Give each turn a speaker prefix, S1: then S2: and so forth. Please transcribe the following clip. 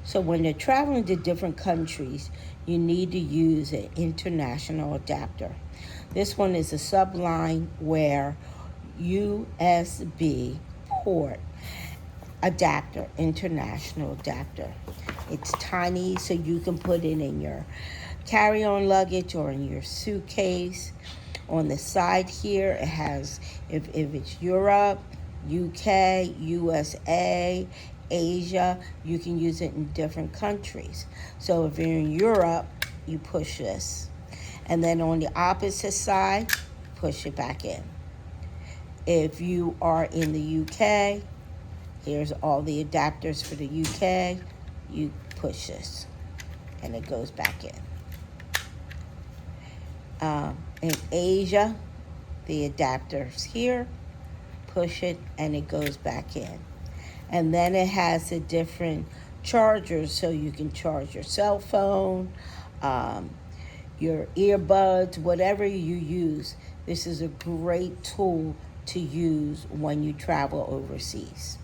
S1: So when you're traveling to different countries, you need to use an international adapter. This one is a SublimeWare USB port adapter, international adapter. It's tiny, so you can put it in your carry-on luggage or in your suitcase. On the side here, it has, if it's Europe, UK, USA, Asia, you can use it in different countries. So if you're in Europe, you push this. And then on the opposite side, push it back in. If you are in the UK, here's all the adapters for the UK. You push this, and it goes back in. In Asia, the adapters here, push it, and it goes back in. And then it has the different chargers, so you can charge your cell phone, your earbuds, whatever you use. This is a great tool to use when you travel overseas.